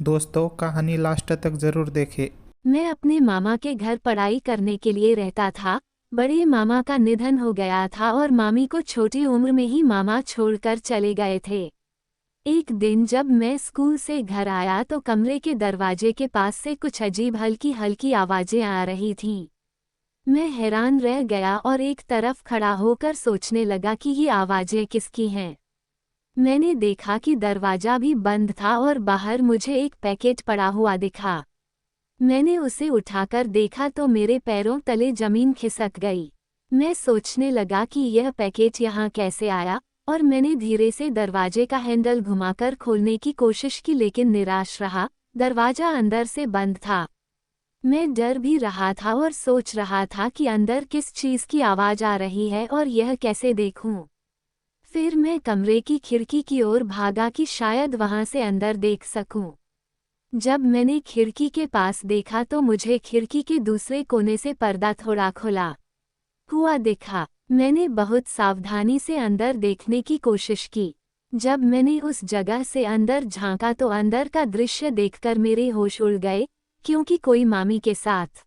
दोस्तों, कहानी लास्ट तक ज़रूर देखें। मैं अपने मामा के घर पढ़ाई करने के लिए रहता था। बड़े मामा का निधन हो गया था और मामी को छोटी उम्र में ही मामा छोड़कर चले गए थे। एक दिन जब मैं स्कूल से घर आया तो कमरे के दरवाजे के पास से कुछ अजीब हल्की हल्की आवाजें आ रही थीं। मैं हैरान रह गया और एक तरफ खड़ा होकर सोचने लगा कि ये आवाजें किसकी हैं। मैंने देखा कि दरवाजा भी बंद था और बाहर मुझे एक पैकेट पड़ा हुआ दिखा। मैंने उसे उठाकर देखा तो मेरे पैरों तले जमीन खिसक गई। मैं सोचने लगा कि यह पैकेट यहाँ कैसे आया, और मैंने धीरे से दरवाजे का हैंडल घुमाकर खोलने की कोशिश की लेकिन निराश रहा। दरवाजा अंदर से बंद था। मैं डर भी रहा था और सोच रहा था कि अंदर किस चीज़ की आवाज़ आ रही है और यह कैसे देखूं। फिर मैं कमरे की खिड़की की ओर भागा कि शायद वहां से अंदर देख सकूं। जब मैंने खिड़की के पास देखा तो मुझे खिड़की के दूसरे कोने से पर्दा थोड़ा खुला हुआ दिखा। मैंने बहुत सावधानी से अंदर देखने की कोशिश की। जब मैंने उस जगह से अंदर झांका तो अंदर का दृश्य देखकर मेरे होश उड़ गए, क्योंकि कोई मामी के साथ।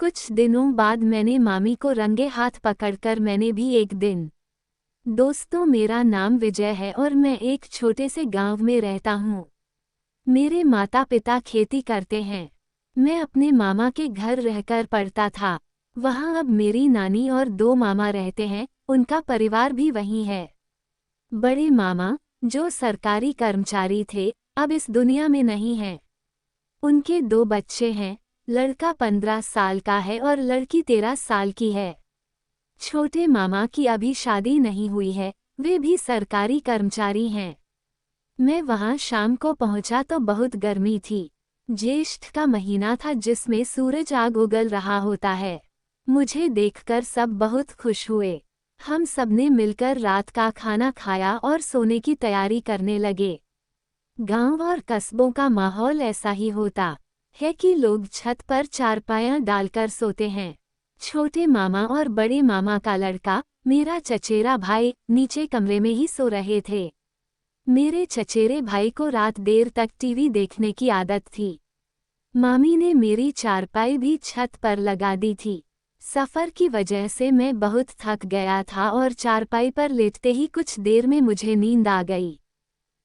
कुछ दिनों बाद मैंने मामी को रंगे हाथ पकड़कर मैंने भी एक दिन। दोस्तों, मेरा नाम विजय है और मैं एक छोटे से गांव में रहता हूँ। मेरे माता पिता खेती करते हैं। मैं अपने मामा के घर रहकर पढ़ता था। वहाँ अब मेरी नानी और दो मामा रहते हैं, उनका परिवार भी वहीं है। बड़े मामा, जो सरकारी कर्मचारी थे, अब इस दुनिया में नहीं हैं। उनके दो बच्चे हैं, लड़का 15 साल का है और लड़की 13 साल की है। छोटे मामा की अभी शादी नहीं हुई है, वे भी सरकारी कर्मचारी हैं। मैं वहां शाम को पहुंचा तो बहुत गर्मी थी। ज्येष्ठ का महीना था जिसमें सूरज आग उगल रहा होता है। मुझे देखकर सब बहुत खुश हुए। हम सबने मिलकर रात का खाना खाया और सोने की तैयारी करने लगे। गांव और कस्बों का माहौल ऐसा ही होता है कि लोग छत पर चारपाइयां डालकर सोते हैं। छोटे मामा और बड़े मामा का लड़का, मेरा चचेरा भाई, नीचे कमरे में ही सो रहे थे। मेरे चचेरे भाई को रात देर तक टीवी देखने की आदत थी। मामी ने मेरी चारपाई भी छत पर लगा दी थी। सफ़र की वजह से मैं बहुत थक गया था और चारपाई पर लेटते ही कुछ देर में मुझे नींद आ गई।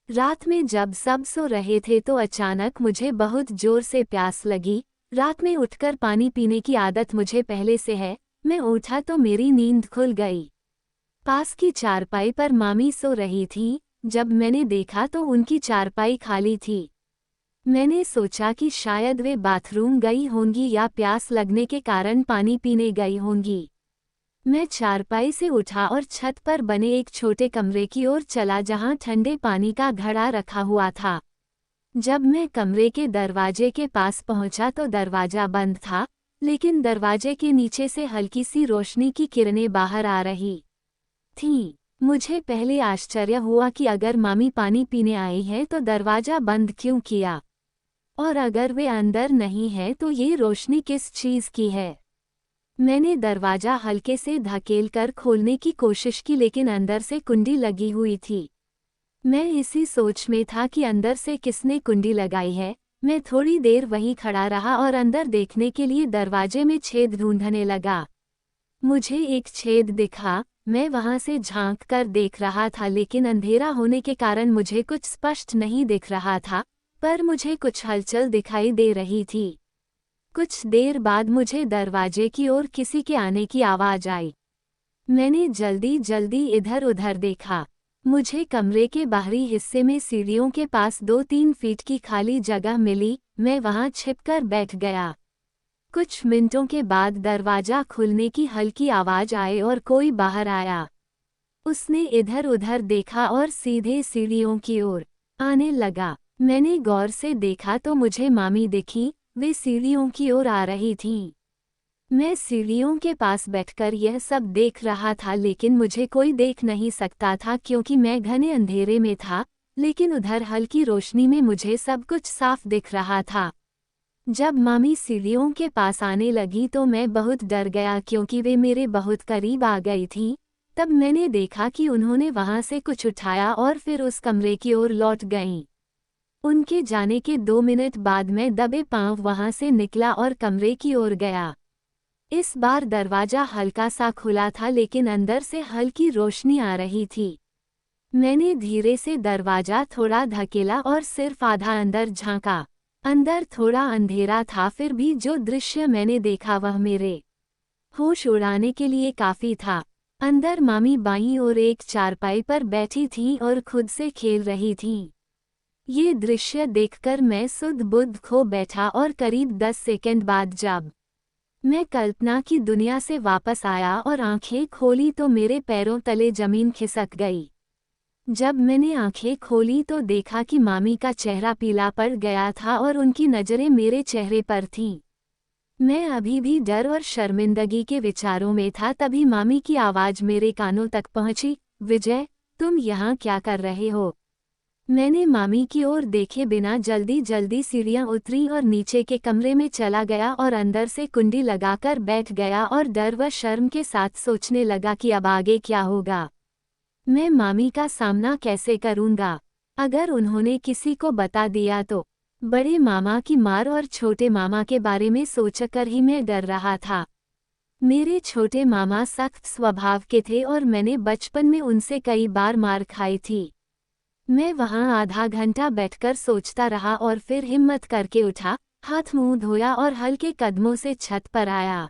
रात में जब सब सो रहे थे तो अचानक मुझे बहुत जोर से प्यास लगी। रात में उठकर पानी पीने की आदत मुझे पहले से है। मैं उठा तो मेरी नींद खुल गई। पास की चारपाई पर मामी सो रही थी। जब मैंने देखा तो उनकी चारपाई खाली थी। मैंने सोचा कि शायद वे बाथरूम गई होंगी या प्यास लगने के कारण पानी पीने गई होंगी। मैं चारपाई से उठा और छत पर बने एक छोटे कमरे की ओर चला जहां ठंडे पानी का घड़ा रखा हुआ था। जब मैं कमरे के दरवाजे के पास पहुंचा तो दरवाजा बंद था, लेकिन दरवाजे के नीचे से हल्की सी रोशनी की किरणें बाहर आ रही थीं। मुझे पहले आश्चर्य हुआ कि अगर मामी पानी पीने आई है तो दरवाजा बंद क्यों किया, और अगर वे अंदर नहीं है तो ये रोशनी किस चीज़ की है। मैंने दरवाजा हल्के से धकेलकर खोलने की कोशिश की लेकिन अंदर से कुंडी लगी हुई थी। मैं इसी सोच में था कि अंदर से किसने कुंडी लगाई है। मैं थोड़ी देर वहीं खड़ा रहा और अंदर देखने के लिए दरवाजे में छेद ढूंढने लगा। मुझे एक छेद दिखा। मैं वहां से झांक कर देख रहा था लेकिन अंधेरा होने के कारण मुझे कुछ स्पष्ट नहीं दिख रहा था, पर मुझे कुछ हलचल दिखाई दे रही थी। कुछ देर बाद मुझे दरवाजे की ओर किसी के आने की आवाज आई। मैंने जल्दी जल्दी इधर उधर देखा। मुझे कमरे के बाहरी हिस्से में सीढ़ियों के पास 2-3 फीट की खाली जगह मिली। मैं वहां छिपकर बैठ गया। कुछ मिनटों के बाद दरवाजा खुलने की हल्की आवाज आई और कोई बाहर आया। उसने इधर उधर देखा और सीधे सीढ़ियों की ओर आने लगा। मैंने गौर से देखा तो मुझे मामी दिखी। वे सीढ़ियों की ओर आ रही थीं। मैं सीढ़ियों के पास बैठकर यह सब देख रहा था लेकिन मुझे कोई देख नहीं सकता था क्योंकि मैं घने अंधेरे में था, लेकिन उधर हल्की रोशनी में मुझे सब कुछ साफ दिख रहा था। जब मामी सीढ़ियों के पास आने लगी तो मैं बहुत डर गया क्योंकि वे मेरे बहुत करीब आ गई थीं। तब मैंने देखा कि उन्होंने वहां से कुछ उठाया और फिर उस कमरे की ओर लौट गईं। उनके जाने के 2 मिनट बाद मैं दबे पांव वहां से निकला और कमरे की ओर गया। इस बार दरवाजा हल्का सा खुला था लेकिन अंदर से हल्की रोशनी आ रही थी। मैंने धीरे से दरवाजा थोड़ा धकेला और सिर्फ आधा अंदर झांका। अंदर थोड़ा अंधेरा था, फिर भी जो दृश्य मैंने देखा वह मेरे होश उड़ाने के लिए काफी था। अंदर मामी बाईं ओर एक चारपाई पर बैठी थीं और खुद से खेल रही थीं। ये दृश्य देखकर मैं सुध बुध खो बैठा और करीब 10 सेकंड बाद जब मैं कल्पना की दुनिया से वापस आया और आंखें खोली तो मेरे पैरों तले जमीन खिसक गई। जब मैंने आंखें खोली तो देखा कि मामी का चेहरा पीला पड़ गया था और उनकी नज़रें मेरे चेहरे पर थीं। मैं अभी भी डर और शर्मिंदगी के विचारों में था, तभी मामी की आवाज़ मेरे कानों तक पहुंची, विजय, तुम यहाँ क्या कर रहे हो? मैंने मामी की ओर देखे बिना जल्दी जल्दी सीढ़ियाँ उतरी और नीचे के कमरे में चला गया और अंदर से कुंडी लगाकर बैठ गया और डर व शर्म के साथ सोचने लगा कि अब आगे क्या होगा। मैं मामी का सामना कैसे करूँगा? अगर उन्होंने किसी को बता दिया तो? बड़े मामा की मार और छोटे मामा के बारे में सोचकर ही मैं डर रहा था। मेरे छोटे मामा सख्त स्वभाव के थे और मैंने बचपन में उनसे कई बार मार खाई थी। मैं वहां आधा घंटा बैठकर सोचता रहा और फिर हिम्मत करके उठा, हाथ मुंह धोया और हल्के कदमों से छत पर आया।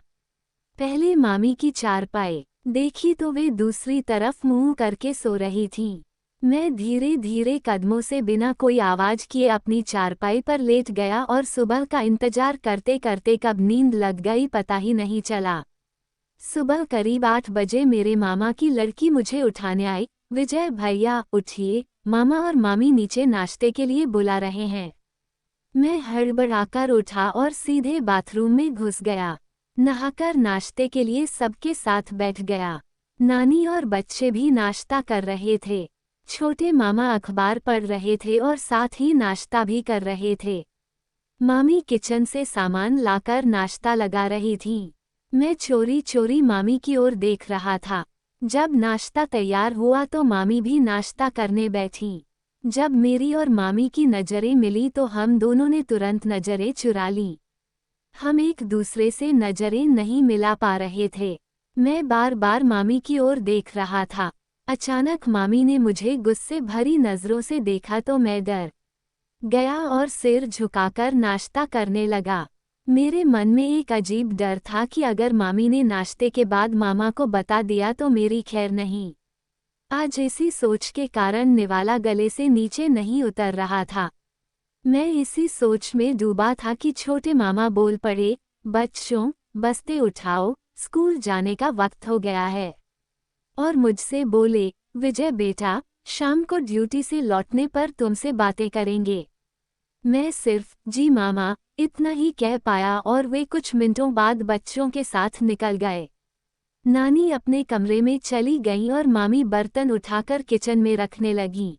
पहले मामी की चारपाई देखी तो वे दूसरी तरफ मुंह करके सो रही थीं। मैं धीरे धीरे कदमों से बिना कोई आवाज किए अपनी चारपाई पर लेट गया और सुबह का इंतजार करते करते कब नींद लग गई पता ही नहीं चला। सुबह करीब 8 बजे मेरे मामा की लड़की मुझे उठाने आई, विजय भैया उठिए, मामा और मामी नीचे नाश्ते के लिए बुला रहे हैं। मैं हड़बड़ाकर उठा और सीधे बाथरूम में घुस गया। नहाकर नाश्ते के लिए सबके साथ बैठ गया। नानी और बच्चे भी नाश्ता कर रहे थे। छोटे मामा अखबार पढ़ रहे थे और साथ ही नाश्ता भी कर रहे थे। मामी किचन से सामान लाकर नाश्ता लगा रही थीं। मैं चोरी चोरी मामी की ओर देख रहा था। जब नाश्ता तैयार हुआ तो मामी भी नाश्ता करने बैठीं। जब मेरी और मामी की नज़रें मिली तो हम दोनों ने तुरंत नज़रें चुरा लीं। हम एक दूसरे से नज़रें नहीं मिला पा रहे थे। मैं बार बार मामी की ओर देख रहा था। अचानक मामी ने मुझे गुस्से भरी नज़रों से देखा तो मैं डर गया और सिर झुकाकर नाश्ता करने लगा। मेरे मन में एक अजीब डर था कि अगर मामी ने नाश्ते के बाद मामा को बता दिया तो मेरी खैर नहीं। आज इसी सोच के कारण निवाला गले से नीचे नहीं उतर रहा था। मैं इसी सोच में डूबा था कि छोटे मामा बोल पड़े, बच्चों, बस्ते उठाओ, स्कूल जाने का वक्त हो गया है। और मुझसे बोले, विजय बेटा, शाम को ड्यूटी से लौटने पर तुमसे बातें करेंगे। मैं सिर्फ जी मामा इतना ही कह पाया और वे कुछ मिनटों बाद बच्चों के साथ निकल गए। नानी अपने कमरे में चली गईं और मामी बर्तन उठाकर किचन में रखने लगीं।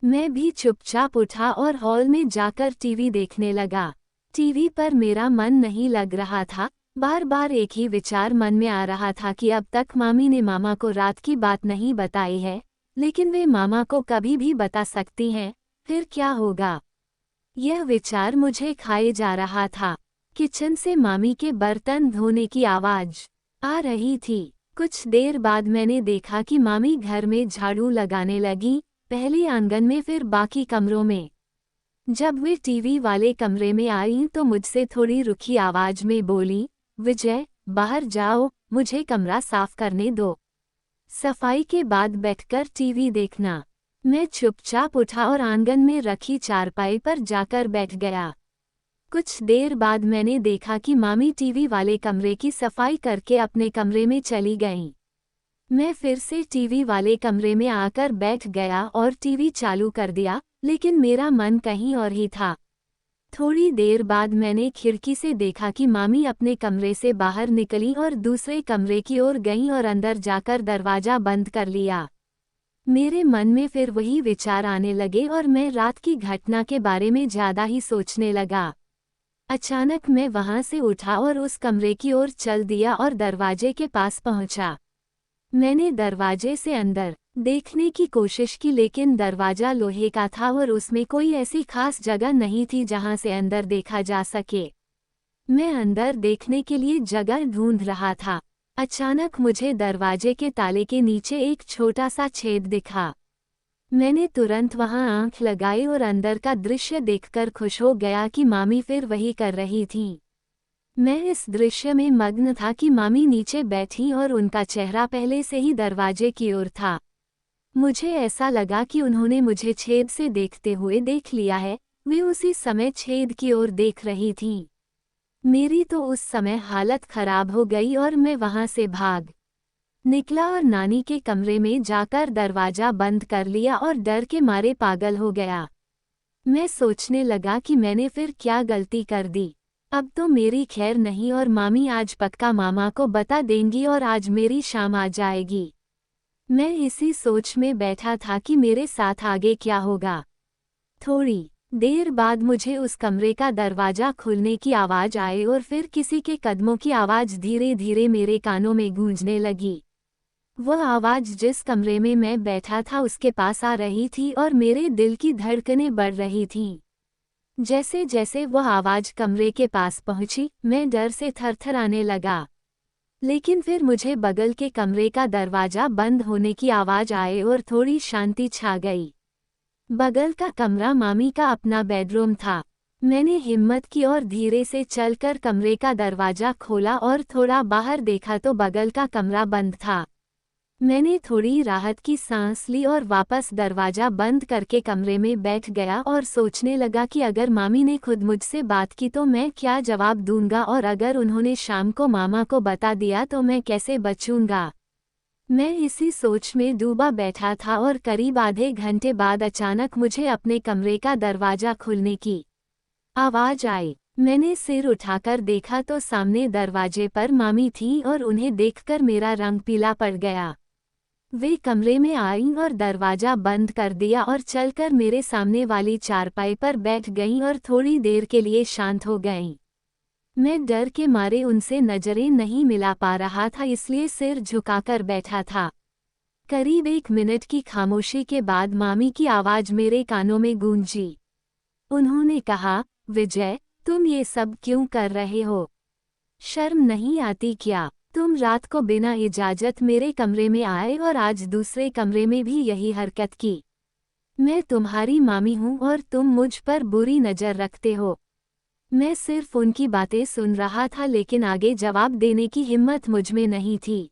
मैं भी चुपचाप उठा और हॉल में जाकर टीवी देखने लगा। टीवी पर मेरा मन नहीं लग रहा था। बार बार एक ही विचार मन में आ रहा था कि अब तक मामी ने मामा को रात की बात नहीं बताई है, लेकिन वे मामा को कभी भी बता सकती हैं, फिर क्या होगा? यह विचार मुझे खाए जा रहा था। किचन से मामी के बर्तन धोने की आवाज़ आ रही थी। कुछ देर बाद मैंने देखा कि मामी घर में झाड़ू लगाने लगी, पहले आंगन में फिर बाकी कमरों में। जब वे टीवी वाले कमरे में आईं तो मुझसे थोड़ी रुखी आवाज़ में बोली, विजय, बाहर जाओ, मुझे कमरा साफ करने दो। सफाई के बाद बैठकर टीवी देखना। मैं चुपचाप उठा और आंगन में रखी चारपाई पर जाकर बैठ गया। कुछ देर बाद मैंने देखा कि मामी टीवी वाले कमरे की सफाई करके अपने कमरे में चली गईं। मैं फिर से टीवी वाले कमरे में आकर बैठ गया और टीवी चालू कर दिया, लेकिन मेरा मन कहीं और ही था। थोड़ी देर बाद मैंने खिड़की से देखा कि मामी अपने कमरे से बाहर निकली और दूसरे कमरे की ओर गईं और अंदर जाकर दरवाज़ा बंद कर लिया। मेरे मन में फिर वही विचार आने लगे और मैं रात की घटना के बारे में ज़्यादा ही सोचने लगा। अचानक मैं वहां से उठा और उस कमरे की ओर चल दिया और दरवाजे के पास पहुंचा। मैंने दरवाजे से अंदर देखने की कोशिश की, लेकिन दरवाजा लोहे का था और उसमें कोई ऐसी खास जगह नहीं थी जहां से अंदर देखा जा सके। मैं अंदर देखने के लिए जगह ढूंढ रहा था। अचानक मुझे दरवाजे के ताले के नीचे एक छोटा सा छेद दिखा। मैंने तुरंत वहां आंख लगाई और अंदर का दृश्य देखकर खुश हो गया कि मामी फिर वही कर रही थीं। मैं इस दृश्य में मग्न था कि मामी नीचे बैठी और उनका चेहरा पहले से ही दरवाजे की ओर था। मुझे ऐसा लगा कि उन्होंने मुझे छेद से देखते हुए देख लिया है। वे उसी समय छेद की ओर देख रही थीं। मेरी तो उस समय हालत खराब हो गई और मैं वहां से भाग निकला और नानी के कमरे में जाकर दरवाजा बंद कर लिया और डर के मारे पागल हो गया। मैं सोचने लगा कि मैंने फिर क्या गलती कर दी। अब तो मेरी खैर नहीं और मामी आज पक्का मामा को बता देंगी और आज मेरी शाम आ जाएगी। मैं इसी सोच में बैठा था कि मेरे साथ आगे क्या होगा। थोड़ी देर बाद मुझे उस कमरे का दरवाजा खुलने की आवाज आई और फिर किसी के कदमों की आवाज धीरे धीरे मेरे कानों में गूंजने लगी। वह आवाज जिस कमरे में मैं बैठा था उसके पास आ रही थी और मेरे दिल की धड़कनें बढ़ रही थीं। जैसे जैसे वह आवाज कमरे के पास पहुंची, मैं डर से थरथराने लगा। लेकिन फिर मुझे बगल के कमरे का दरवाजा बंद होने की आवाज आई और थोड़ी शांति छा गई। बगल का कमरा मामी का अपना बेडरूम था। मैंने हिम्मत की और धीरे से चलकर कमरे का दरवाजा खोला और थोड़ा बाहर देखा तो बगल का कमरा बंद था। मैंने थोड़ी राहत की सांस ली और वापस दरवाजा बंद करके कमरे में बैठ गया और सोचने लगा कि अगर मामी ने खुद मुझसे बात की तो मैं क्या जवाब दूंगा और अगर उन्होंने शाम को मामा को बता दिया तो मैं कैसे बचूंगा। मैं इसी सोच में डूबा बैठा था और करीब आधे घंटे बाद अचानक मुझे अपने कमरे का दरवाजा खुलने की आवाज आई। मैंने सिर उठाकर देखा तो सामने दरवाजे पर मामी थी और उन्हें देखकर मेरा रंग पीला पड़ गया। वे कमरे में आईं और दरवाजा बंद कर दिया और चलकर मेरे सामने वाली चारपाई पर बैठ गईं और थोड़ी देर के लिए शांत हो गईं। मैं डर के मारे उनसे नजरें नहीं मिला पा रहा था, इसलिए सिर झुकाकर बैठा था। करीब 1 मिनट की खामोशी के बाद मामी की आवाज मेरे कानों में गूंजी। उन्होंने कहा, विजय, तुम ये सब क्यों कर रहे हो? शर्म नहीं आती क्या? तुम रात को बिना इजाजत मेरे कमरे में आए और आज दूसरे कमरे में भी यही हरकत की। मैं तुम्हारी मामी हूं और तुम मुझ पर बुरी नजर रखते हो। मैं सिर्फ उनकी बातें सुन रहा था, लेकिन आगे जवाब देने की हिम्मत मुझ में नहीं थी।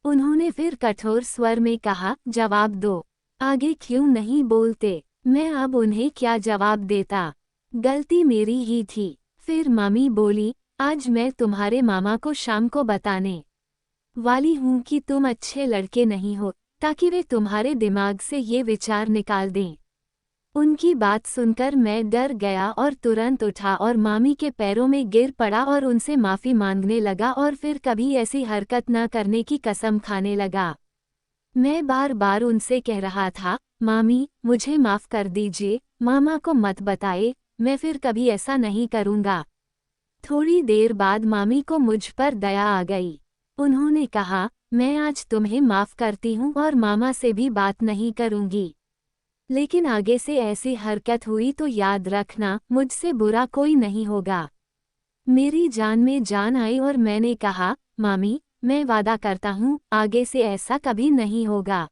उन्होंने फिर कठोर स्वर में कहा, जवाब दो। आगे क्यों नहीं बोलते? मैं अब उन्हें क्या जवाब देता? गलती मेरी ही थी। फिर मामी बोली, आज मैं तुम्हारे मामा को शाम को बताने वाली हूं कि तुम अच्छे लड़के नहीं हो, ताकि वे तुम्हारे दिमाग से ये विचार निकाल दें। उनकी बात सुनकर मैं डर गया और तुरंत उठा और मामी के पैरों में गिर पड़ा और उनसे माफ़ी मांगने लगा और फिर कभी ऐसी हरकत न करने की कसम खाने लगा। मैं बार बार उनसे कह रहा था, मामी, मुझे माफ़ कर दीजिए, मामा को मत बताए, मैं फिर कभी ऐसा नहीं करूँगा। थोड़ी देर बाद मामी को मुझ पर दया आ गई। उन्होंने कहा, मैं आज तुम्हें माफ़ करती हूँ और मामा से भी बात नहीं करूँगी। लेकिन आगे से ऐसी हरकत हुई तो याद रखना, मुझसे बुरा कोई नहीं होगा। मेरी जान में जान आई और मैंने कहा, मामी, मैं वादा करता हूँ, आगे से ऐसा कभी नहीं होगा।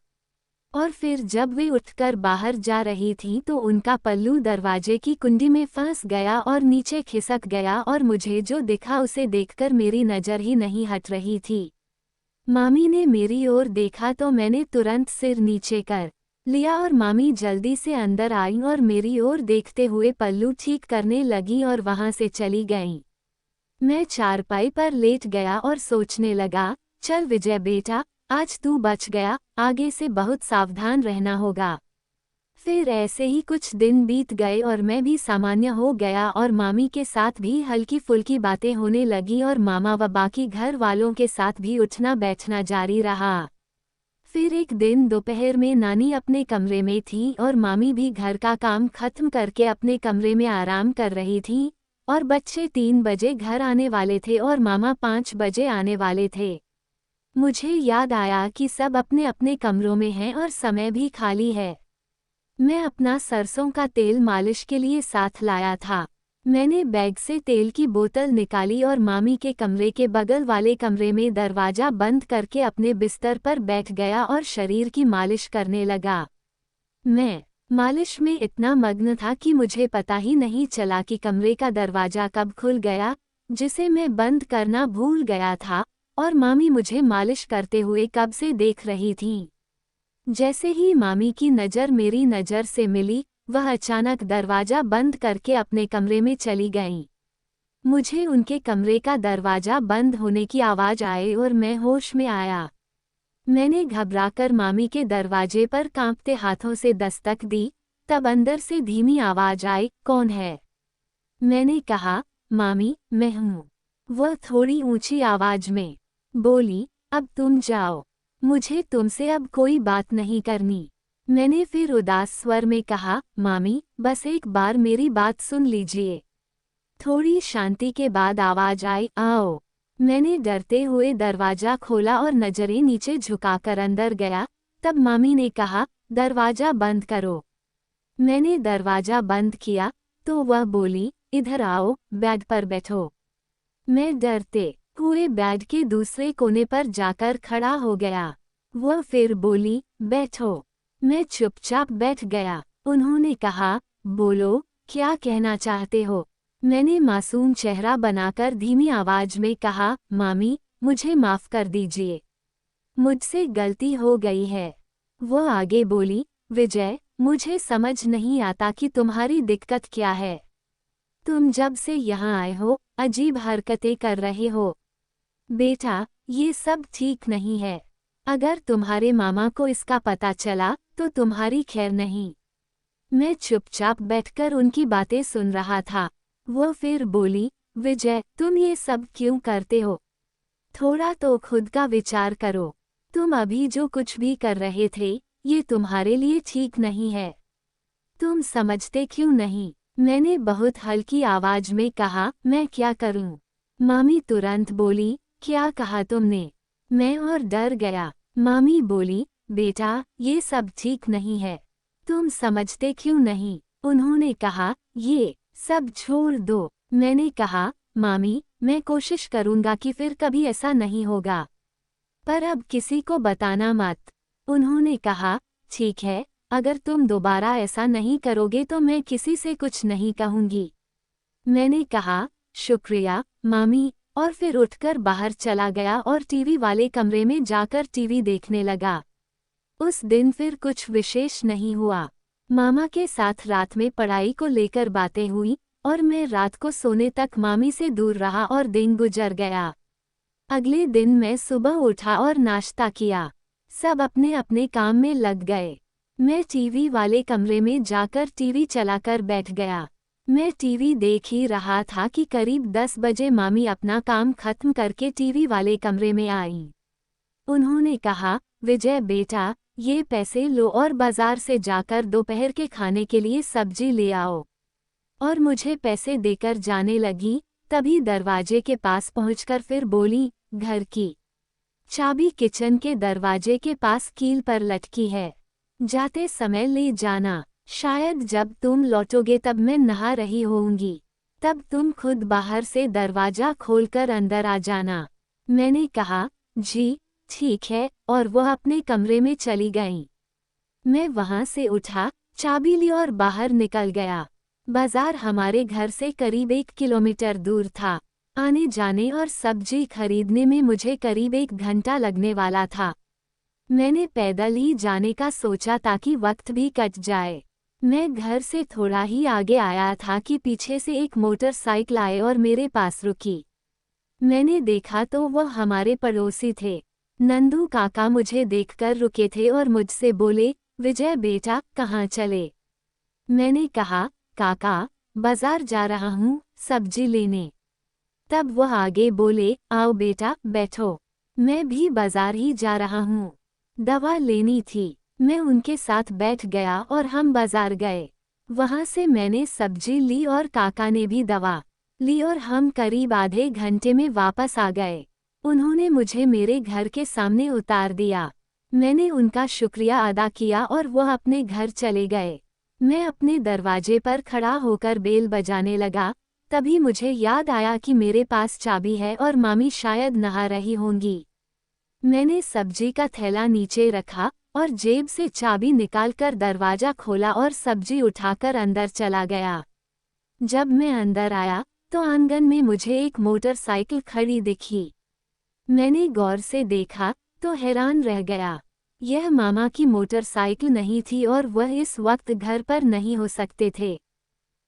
और फिर जब वे उठकर बाहर जा रही थीं तो उनका पल्लू दरवाजे की कुंडी में फंस गया और नीचे खिसक गया और मुझे जो दिखा उसे देखकर मेरी नज़र ही नहीं हट रही थी। मामी ने मेरी ओर देखा तो मैंने तुरंत सिर नीचे कर लिया और मामी जल्दी से अंदर आईं और मेरी ओर देखते हुए पल्लू ठीक करने लगी और वहां से चली गईं। मैं चारपाई पर लेट गया और सोचने लगा, चल विजय बेटा, आज तू बच गया, आगे से बहुत सावधान रहना होगा। फिर ऐसे ही कुछ दिन बीत गए और मैं भी सामान्य हो गया और मामी के साथ भी हल्की फुल्की बातें होने लगी और मामा व बाकी घर वालों के साथ भी उठना बैठना जारी रहा। फिर एक दिन दोपहर में नानी अपने कमरे में थी और मामी भी घर का काम खत्म करके अपने कमरे में आराम कर रही थी और बच्चे 3 बजे घर आने वाले थे और मामा 5 बजे आने वाले थे। मुझे याद आया कि सब अपने अपने कमरों में हैं और समय भी खाली है। मैं अपना सरसों का तेल मालिश के लिए साथ लाया था। मैंने बैग से तेल की बोतल निकाली और मामी के कमरे के बगल वाले कमरे में दरवाजा बंद करके अपने बिस्तर पर बैठ गया और शरीर की मालिश करने लगा। मैं मालिश में इतना मग्न था कि मुझे पता ही नहीं चला कि कमरे का दरवाजा कब खुल गया, जिसे मैं बंद करना भूल गया था, और मामी मुझे मालिश करते हुए कब से देख रही थीं। जैसे ही मामी की नज़र मेरी नज़र से मिली, वह अचानक दरवाजा बंद करके अपने कमरे में चली गईं। मुझे उनके कमरे का दरवाजा बंद होने की आवाज़ आई और मैं होश में आया। मैंने घबराकर मामी के दरवाजे पर कांपते हाथों से दस्तक दी, तब अंदर से धीमी आवाज़ आई, कौन है? मैंने कहा, मामी, मैं हूँ। वह थोड़ी ऊंची आवाज़ में बोली, अब तुम जाओ। मुझे तुमसे अब कोई बात नहीं करनी। मैंने फिर उदास स्वर में कहा, मामी, बस एक बार मेरी बात सुन लीजिए। थोड़ी शांति के बाद आवाज़ आई, आओ। मैंने डरते हुए दरवाज़ा खोला और नज़रें नीचे झुकाकर अंदर गया। तब मामी ने कहा, दरवाज़ा बंद करो। मैंने दरवाज़ा बंद किया तो वह बोली, इधर आओ, बेड पर बैठो। मैं डरते हुए बेड के दूसरे कोने पर जाकर खड़ा हो गया। वह फिर बोली, बैठो। मैं चुपचाप बैठ गया। उन्होंने कहा, बोलो, क्या कहना चाहते हो? मैंने मासूम चेहरा बनाकर धीमी आवाज़ में कहा, मामी, मुझे माफ़ कर दीजिए। मुझसे गलती हो गई है। वह आगे बोली, विजय, मुझे समझ नहीं आता कि तुम्हारी दिक्कत क्या है। तुम जब से यहाँ आए हो, अजीब हरकतें कर रहे हो। बेटा, ये सब ठीक नहीं है। अगर तुम्हारे मामा को इसका पता चला तो तुम्हारी खैर नहीं। मैं चुपचाप बैठकर उनकी बातें सुन रहा था। वह फिर बोली, विजय, तुम ये सब क्यों करते हो? थोड़ा तो खुद का विचार करो। तुम अभी जो कुछ भी कर रहे थे, ये तुम्हारे लिए ठीक नहीं है। तुम समझते क्यों नहीं? मैंने बहुत हल्की आवाज में कहा, मैं क्या करूं? मामी तुरंत बोली, क्या कहा तुमने? मैं और डर गया। मामी बोली, बेटा, ये सब ठीक नहीं है। तुम समझते क्यों नहीं? उन्होंने कहा, ये सब छोड़ दो। मैंने कहा, मामी, मैं कोशिश करूंगा कि फिर कभी ऐसा नहीं होगा, पर अब किसी को बताना मत। उन्होंने कहा, ठीक है, अगर तुम दोबारा ऐसा नहीं करोगे तो मैं किसी से कुछ नहीं कहूंगी। मैंने कहा, शुक्रिया, मामी, और फिर उठकर बाहर चला गया और टीवी वाले कमरे में जाकर टीवी देखने लगा। उस दिन फिर कुछ विशेष नहीं हुआ। मामा के साथ रात में पढ़ाई को लेकर बातें हुई और मैं रात को सोने तक मामी से दूर रहा और दिन गुजर गया। अगले दिन मैं सुबह उठा और नाश्ता किया। सब अपने अपने काम में लग गए। मैं टीवी वाले कमरे में जाकर टीवी चलाकर बैठ गया। मैं टीवी देख ही रहा था कि करीब 10 बजे मामी अपना काम खत्म करके टीवी वाले कमरे में आईं। उन्होंने कहा, विजय बेटा, ये पैसे लो और बाजार से जाकर दोपहर के खाने के लिए सब्जी ले आओ। और मुझे पैसे देकर जाने लगी, तभी दरवाजे के पास पहुंचकर फिर बोली, घर की चाबी किचन के दरवाजे के पास कील पर लटकी है। जाते समय ले जाना। शायद जब तुम लौटोगे तब मैं नहा रही होऊंगी। तब तुम खुद बाहर से दरवाजा खोलकर अंदर आ जाना। मैंने कहा, जी, ठीक है, और वह अपने कमरे में चली गईं। मैं वहां से उठा, चाबी ली और बाहर निकल गया। बाजार हमारे घर से करीब 1 किलोमीटर दूर था। आने जाने और सब्जी खरीदने में मुझे करीब 1 घंटा लगने वाला था। मैंने पैदल ही जाने का सोचा ताकि वक्त भी कट जाए। मैं घर से थोड़ा ही आगे आया था कि पीछे से एक मोटरसाइकिल आए और मेरे पास रुकी। मैंने देखा तो वह हमारे पड़ोसी थे। नंदू काका मुझे देखकर रुके थे और मुझसे बोले, विजय बेटा, कहाँ चले? मैंने कहा, काका, बाजार जा रहा हूँ, सब्जी लेने। तब वह आगे बोले, आओ बेटा, बैठो। मैं भी बाजार ही जा रहा हूँ। दवा लेनी थी। मैं उनके साथ बैठ गया और हम बाजार गए। वहाँ से मैंने सब्जी ली और काका ने भी दवा ली और हम करीब आधे घंटे में वापस आ गए। उन्होंने मुझे मेरे घर के सामने उतार दिया। मैंने उनका शुक्रिया अदा किया और वह अपने घर चले गए। मैं अपने दरवाजे पर खड़ा होकर बेल बजाने लगा, तभी मुझे याद आया कि मेरे पास चाबी है और मामी शायद नहा रही होंगी। मैंने सब्जी का थैला नीचे रखा और जेब से चाबी निकालकर दरवाजा खोला और सब्जी उठाकर अंदर चला गया। जब मैं अंदर आया तो आंगन में मुझे एक मोटरसाइकिल खड़ी दिखी। मैंने गौर से देखा तो हैरान रह गया। यह मामा की मोटरसाइकिल नहीं थी और वह इस वक्त घर पर नहीं हो सकते थे।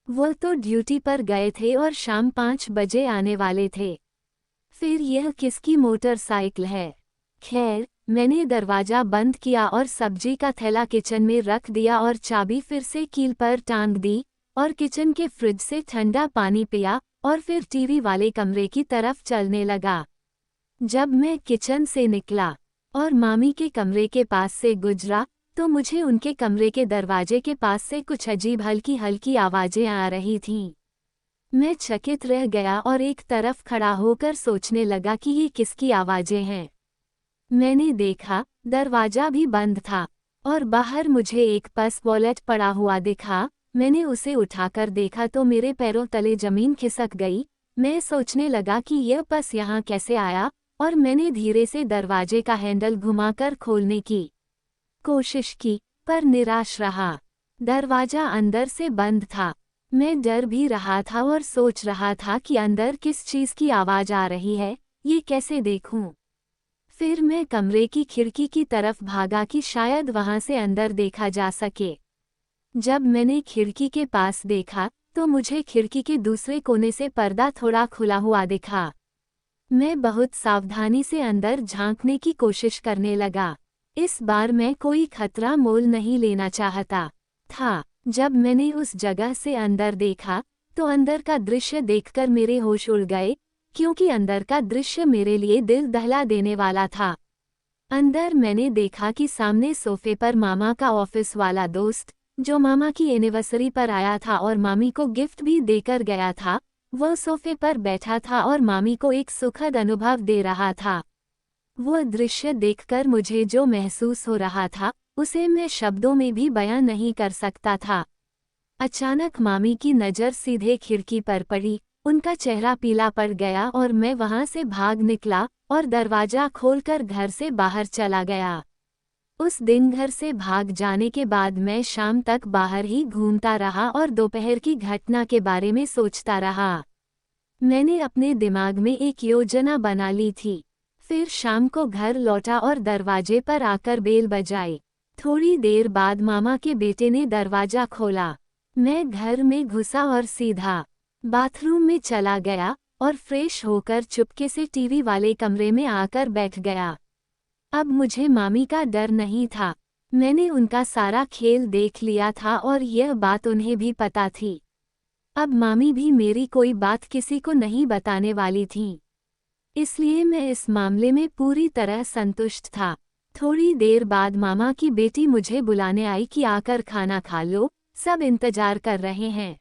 वह तो ड्यूटी पर गए थे और शाम 5 बजे आने वाले थे। फिर यह किसकी मोटरसाइकिल है? खैर, मैंने दरवाजा बंद किया और सब्जी का थैला किचन में रख दिया और चाबी फिर से कील पर टांग दी और किचन के फ्रिज से ठंडा पानी पिया और फिर टीवी वाले कमरे की तरफ चलने लगा। जब मैं किचन से निकला और मामी के कमरे के पास से गुजरा तो मुझे उनके कमरे के दरवाजे के पास से कुछ अजीब हल्की हल्की आवाज़ें आ रही थीं। मैं चकित रह गया और एक तरफ खड़ा होकर सोचने लगा कि ये किसकी आवाज़ें हैं। मैंने देखा, दरवाजा भी बंद था और बाहर मुझे एक पर्स वॉलेट पड़ा हुआ दिखा। मैंने उसे उठाकर देखा तो मेरे पैरों तले जमीन खिसक गई। मैं सोचने लगा कि यह पर्स यहाँ कैसे आया और मैंने धीरे से दरवाजे का हैंडल घुमाकर खोलने की कोशिश की, पर निराश रहा। दरवाजा अंदर से बंद था। मैं डर भी रहा था और सोच रहा था कि अंदर किस चीज़ की आवाज़ आ रही है, ये कैसे देखूं। फिर मैं कमरे की खिड़की की तरफ भागा कि शायद वहां से अंदर देखा जा सके। जब मैंने खिड़की के पास देखा तो मुझे खिड़की के दूसरे कोने से पर्दा थोड़ा खुला हुआ दिखा। मैं बहुत सावधानी से अंदर झांकने की कोशिश करने लगा। इस बार मैं कोई खतरा मोल नहीं लेना चाहता था। जब मैंने उस जगह से अंदर देखा तो अंदर का दृश्य देखकर मेरे होश उड़ गए, क्योंकि अंदर का दृश्य मेरे लिए दिल दहला देने वाला था। अंदर मैंने देखा कि सामने सोफे पर मामा का ऑफिस वाला दोस्त, जो मामा की एनिवर्सरी पर आया था और मामी को गिफ्ट भी देकर गया था, वह सोफे पर बैठा था और मामी को एक सुखद अनुभव दे रहा था। वह दृश्य देखकर मुझे जो महसूस हो रहा था उसे मैं शब्दों में भी बयां नहीं कर सकता था। अचानक मामी की नज़र सीधे खिड़की पर पड़ी, उनका चेहरा पीला पड़ गया और मैं वहां से भाग निकला और दरवाजा खोलकर घर से बाहर चला गया। उस दिन घर से भाग जाने के बाद मैं शाम तक बाहर ही घूमता रहा और दोपहर की घटना के बारे में सोचता रहा। मैंने अपने दिमाग में एक योजना बना ली थी। फिर शाम को घर लौटा और दरवाजे पर आकर बेल बजाई। थोड़ी देर बाद मामा के बेटे ने दरवाजा खोला। मैं घर में घुसा और सीधा बाथरूम में चला गया और फ्रेश होकर चुपके से टीवी वाले कमरे में आकर बैठ गया। अब मुझे मामी का डर नहीं था। मैंने उनका सारा खेल देख लिया था और यह बात उन्हें भी पता थी। अब मामी भी मेरी कोई बात किसी को नहीं बताने वाली थीं। इसलिए मैं इस मामले में पूरी तरह संतुष्ट था। थोड़ी देर बाद मामा की बेटी मुझे बुलाने आई कि आकर खाना खा लो, सब इंतजार कर रहे हैं।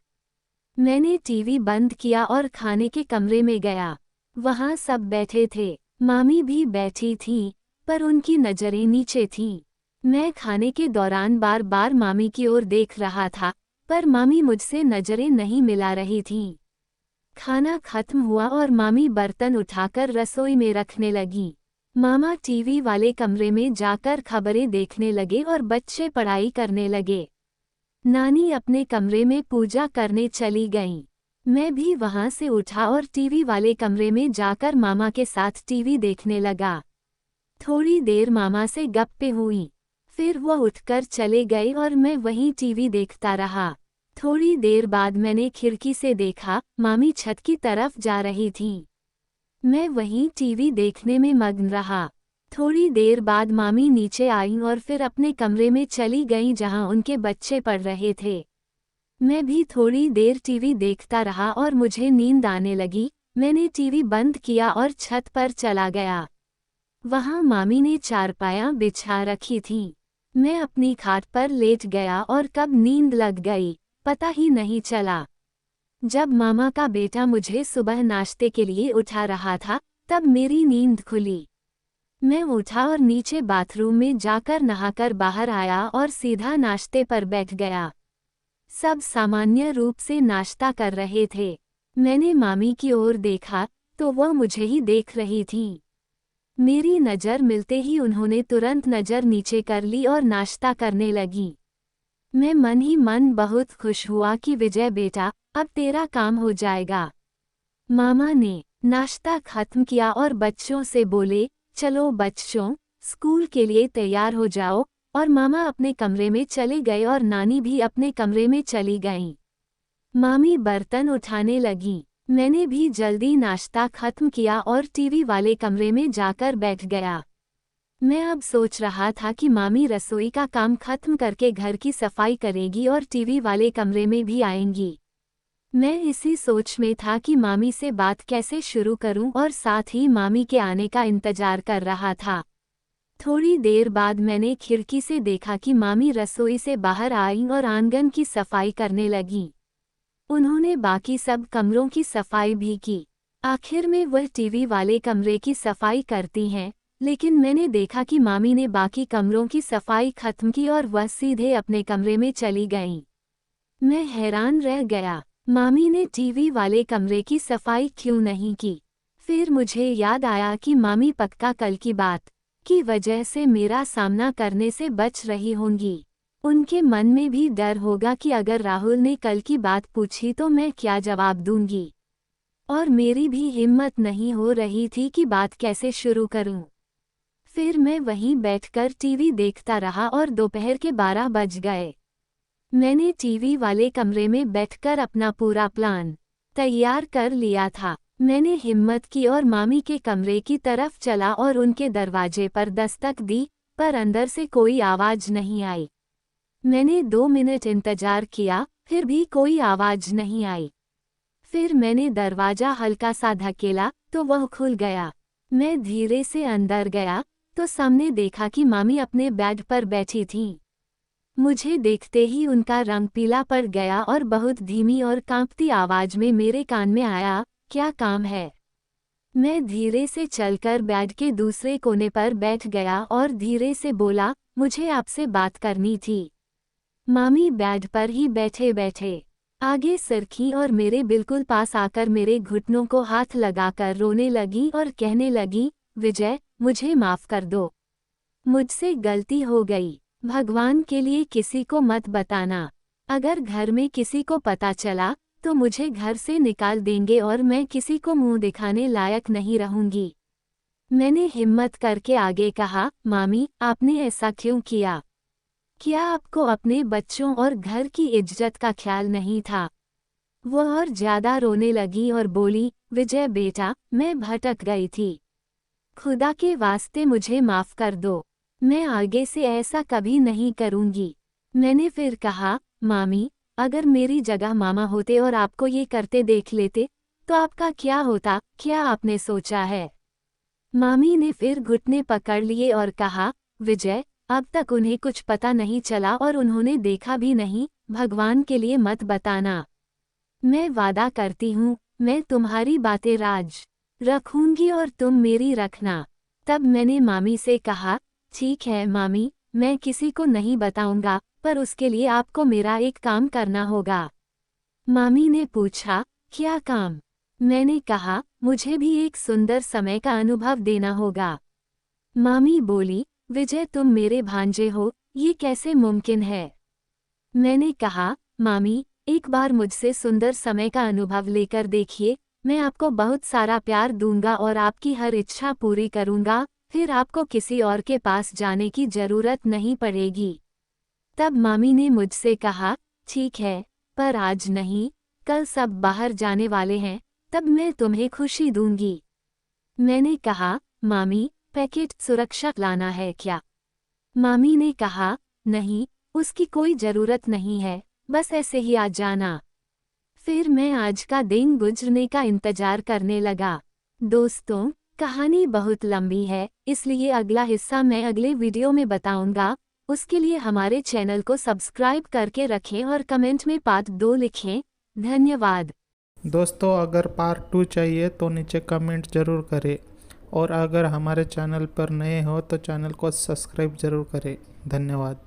मैंने टीवी बंद किया और खाने के कमरे में गया। वहाँ सब बैठे थे, मामी भी बैठी थी, पर उनकी नज़रें नीचे थीं। मैं खाने के दौरान बार बार मामी की ओर देख रहा था, पर मामी मुझसे नज़रें नहीं मिला रही थीं। खाना खत्म हुआ और मामी बर्तन उठाकर रसोई में रखने लगी। मामा टीवी वाले कमरे में जाकर खबरें देखने लगे और बच्चे पढ़ाई करने लगे। नानी अपने कमरे में पूजा करने चली गईं। मैं भी वहां से उठा और टीवी वाले कमरे में जाकर मामा के साथ टीवी देखने लगा। थोड़ी देर मामा से गप्पें हुई, फिर वह उठकर चले गए और मैं वहीं टीवी देखता रहा। थोड़ी देर बाद मैंने खिड़की से देखा, मामी छत की तरफ जा रही थीं। मैं वहीं टीवी देखने में मग्न रहा। थोड़ी देर बाद मामी नीचे आईं और फिर अपने कमरे में चली गईं जहां उनके बच्चे पढ़ रहे थे। मैं भी थोड़ी देर टीवी देखता रहा और मुझे नींद आने लगी। मैंने टीवी बंद किया और छत पर चला गया। वहां मामी ने चारपाया बिछा रखी थीं। मैं अपनी खाट पर लेट गया और कब नींद लग गई पता ही नहीं चला। जब मामा का बेटा मुझे सुबह नाश्ते के लिए उठा रहा था तब मेरी नींद खुली। मैं उठा और नीचे बाथरूम में जाकर नहाकर बाहर आया और सीधा नाश्ते पर बैठ गया। सब सामान्य रूप से नाश्ता कर रहे थे। मैंने मामी की ओर देखा तो वह मुझे ही देख रही थीं। मेरी नज़र मिलते ही उन्होंने तुरंत नज़र नीचे कर ली और नाश्ता करने लगी। मैं मन ही मन बहुत खुश हुआ कि विजय बेटा, अब तेरा काम हो जाएगा। मामा ने नाश्ता खत्म किया और बच्चों से बोले, चलो बच्चों, स्कूल के लिए तैयार हो जाओ, और मामा अपने कमरे में चले गए और नानी भी अपने कमरे में चली गईं। मामी बर्तन उठाने लगीं। मैंने भी जल्दी नाश्ता खत्म किया और टीवी वाले कमरे में जाकर बैठ गया। मैं अब सोच रहा था कि मामी रसोई का काम खत्म करके घर की सफाई करेगी और टीवी वाले कमरे में भी आएंगी। मैं इसी सोच में था कि मामी से बात कैसे शुरू करूं और साथ ही मामी के आने का इंतजार कर रहा था। थोड़ी देर बाद मैंने खिड़की से देखा कि मामी रसोई से बाहर आईं और आंगन की सफाई करने लगीं। उन्होंने बाकी सब कमरों की सफाई भी की। आखिर में वह टीवी वाले कमरे की सफाई करती हैं, लेकिन मैंने देखा कि मामी ने बाकी कमरों की सफाई खत्म की और वह सीधे अपने कमरे में चली गईं। मैं हैरान रह गया, मामी ने टीवी वाले कमरे की सफाई क्यों नहीं की? फिर मुझे याद आया कि मामी पक्का कल की बात की वजह से मेरा सामना करने से बच रही होंगी। उनके मन में भी डर होगा कि अगर राहुल ने कल की बात पूछी तो मैं क्या जवाब दूंगी। और मेरी भी हिम्मत नहीं हो रही थी कि बात कैसे शुरू करूं। फिर मैं वहीं बैठकर टीवी देखता रहा और दोपहर के 12 बज गए। मैंने टीवी वाले कमरे में बैठकर अपना पूरा प्लान तैयार कर लिया था। मैंने हिम्मत की और मामी के कमरे की तरफ चला और उनके दरवाजे पर दस्तक दी, पर अंदर से कोई आवाज़ नहीं आई। मैंने 2 मिनट इंतजार किया, फिर भी कोई आवाज़ नहीं आई। फिर मैंने दरवाज़ा हल्का सा धकेला तो वह खुल गया। मैं धीरे से अंदर गया तो सामने देखा कि मामी अपने बेड पर बैठी थीं। मुझे देखते ही उनका रंग पीला पड़ गया और बहुत धीमी और कांपती आवाज में मेरे कान में आया, क्या काम है? मैं धीरे से चलकर बेड के दूसरे कोने पर बैठ गया और धीरे से बोला, मुझे आपसे बात करनी थी। मामी बेड पर ही बैठे बैठे आगे सरकी और मेरे बिल्कुल पास आकर मेरे घुटनों को हाथ लगाकर रोने लगी और कहने लगी, विजय, मुझे माफ कर दो। मुझसे गलती हो गई। भगवान के लिए किसी को मत बताना। अगर घर में किसी को पता चला तो मुझे घर से निकाल देंगे और मैं किसी को मुंह दिखाने लायक नहीं रहूंगी। मैंने हिम्मत करके आगे कहा, मामी, आपने ऐसा क्यों किया? क्या आपको अपने बच्चों और घर की इज्जत का ख्याल नहीं था? वह और ज्यादा रोने लगी और बोली, विजय बेटा, मैं भटक गई थी। खुदा के वास्ते मुझे माफ कर दो। मैं आगे से ऐसा कभी नहीं करूंगी। मैंने फिर कहा, मामी, अगर मेरी जगह मामा होते और आपको ये करते देख लेते तो आपका क्या होता? क्या आपने सोचा है? मामी ने फिर घुटने पकड़ लिए और कहा, विजय, अब तक उन्हें कुछ पता नहीं चला और उन्होंने देखा भी नहीं। भगवान के लिए मत बताना। मैं वादा करती हूँ, मैं तुम्हारी बातें राज रखूंगी और तुम मेरी रखना। तब मैंने मामी से कहा, ठीक है मामी, मैं किसी को नहीं बताऊंगा, पर उसके लिए आपको मेरा एक काम करना होगा। मामी ने पूछा, क्या काम? मैंने कहा, मुझे भी एक सुंदर समय का अनुभव देना होगा। मामी बोली, विजय, तुम मेरे भांजे हो, ये कैसे मुमकिन है? मैंने कहा, मामी, एक बार मुझसे सुंदर समय का अनुभव लेकर देखिए। मैं आपको बहुत सारा प्यार दूंगा और आपकी हर इच्छा पूरी करूंगा। फिर आपको किसी और के पास जाने की जरूरत नहीं पड़ेगी। तब मामी ने मुझसे कहा, ठीक है, पर आज नहीं, कल सब बाहर जाने वाले हैं, तब मैं तुम्हें खुशी दूंगी। मैंने कहा, मामी, पैकेट सुरक्षा लाना है क्या? मामी ने कहा, नहीं, उसकी कोई जरूरत नहीं है, बस ऐसे ही आ जाना। फिर मैं आज का दिन गुजरने का इंतजार करने लगा। दोस्तों, कहानी बहुत लंबी है, इसलिए अगला हिस्सा मैं अगले वीडियो में बताऊंगा। उसके लिए हमारे चैनल को सब्सक्राइब करके रखें और कमेंट में पार्ट 2 लिखें। धन्यवाद। दोस्तों, अगर पार्ट 2 चाहिए तो नीचे कमेंट ज़रूर करें। और अगर हमारे चैनल पर नए हो तो चैनल को सब्सक्राइब ज़रूर करें। धन्यवाद।